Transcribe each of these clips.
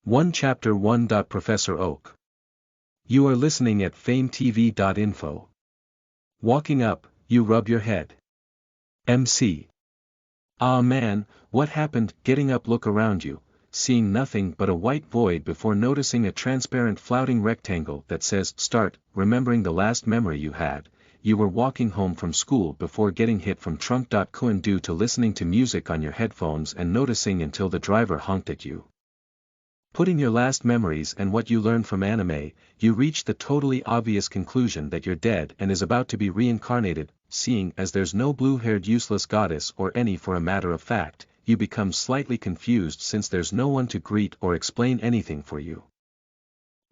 1 Chapter 1. Professor Oak. You are listening at FameTV.info. Walking up, you rub your head. MC. Ah man, what happened? Getting up, look around you, seeing nothing but a white void before noticing a transparent floating rectangle that says Start. Remembering the last memory you had, you were walking home from school before getting hit from trunk.coin due to listening to music on your headphones and noticing until the driver honked at you. Putting your last memories and what you learned from anime, you reach the totally obvious conclusion that you're dead and is about to be reincarnated. Seeing as there's no blue-haired useless goddess or any for a matter of fact, you become slightly confused since there's no one to greet or explain anything for you.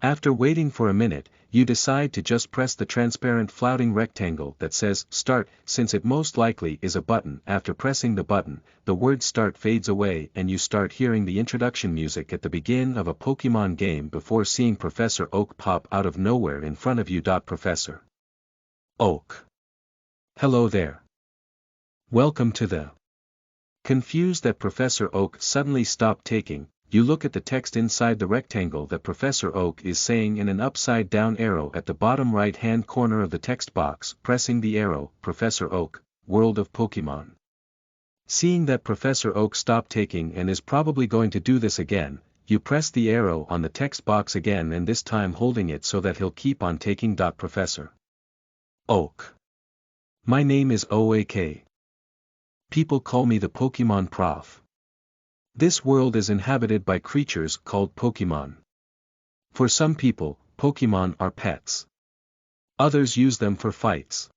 After waiting for a minute, you decide to just press the transparent floating rectangle that says Start, since it most likely is a button. After pressing the button, the word Start fades away and you start hearing the introduction music at the beginning of a Pokémon game before seeing Professor Oak pop out of nowhere in front of you. Professor Oak. Hello there. Welcome to the... Confused that Professor Oak suddenly stopped taking, you look at the text inside the rectangle that Professor Oak is saying in an upside-down arrow at the bottom right-hand corner of the text box. Pressing the arrow, Professor Oak, World of Pokémon. Seeing that Professor Oak stopped taking and is probably going to do this again, you press the arrow on the text box again and this time holding it so that he'll keep on taking. Professor Oak. My name is OAK. People call me the Pokémon Prof. This world is inhabited by creatures called Pokémon. For some people, Pokémon are pets. Others use them for fights.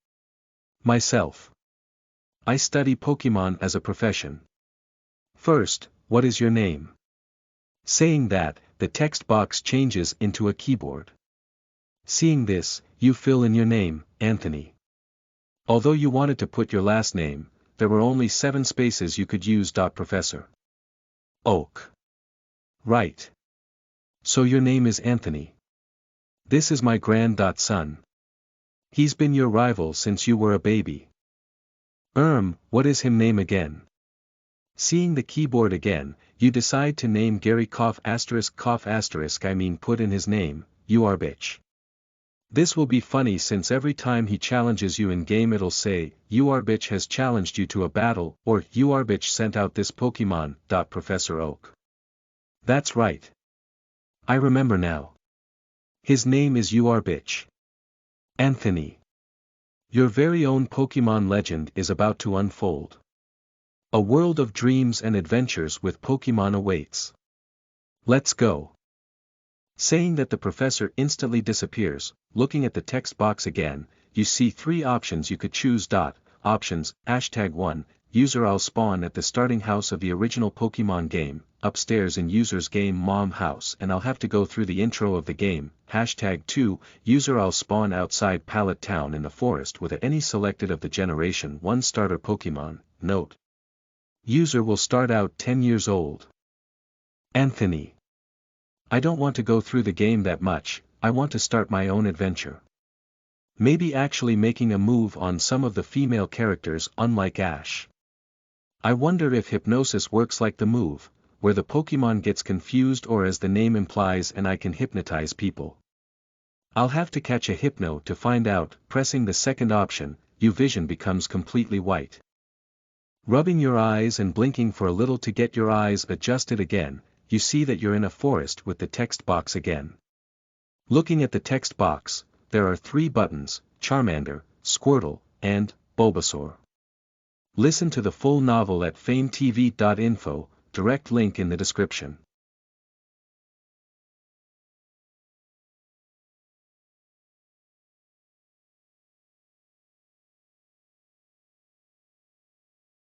Myself. I study Pokémon as a profession. First, what is your name? Saying that, the text box changes into a keyboard. Seeing this, you fill in your name, Anthony. Although you wanted to put your last name, there were only 7 spaces you could use. Professor Oak. Right. So your name is Anthony. This is my grandson. He's been your rival since you were a baby. What is him name again? Seeing the keyboard again, you decide to name Gary cough asterisk I mean put in his name, you are bitch. This will be funny since every time he challenges you in game it'll say, you are bitch has challenged you to a battle, or you are bitch sent out this Pokemon. Professor Oak. That's right. I remember now. His name is You Are Bitch. Anthony. Your very own Pokemon legend is about to unfold. A world of dreams and adventures with Pokemon awaits. Let's go. Saying that the professor instantly disappears, looking at the text box again, you see 3 options you could choose. Options, #1, user I'll spawn at the starting house of the original Pokemon game, upstairs in user's game mom house and I'll have to go through the intro of the game. #2, user I'll spawn outside Pallet Town in the forest with any selected of the Generation 1 starter Pokemon. Note. User will start out 10 years old. Anthony. I don't want to go through the game that much, I want to start my own adventure. Maybe actually making a move on some of the female characters unlike Ash. I wonder if hypnosis works like the move, where the Pokemon gets confused or as the name implies and I can hypnotize people. I'll have to catch a hypno to find out. Pressing the second option, your vision becomes completely white. Rubbing your eyes and blinking for a little to get your eyes adjusted again, you see that you're in a forest with the text box again. Looking at the text box, there are 3 buttons, Charmander, Squirtle, and Bulbasaur. Listen to the full novel at FameTV.info, direct link in the description.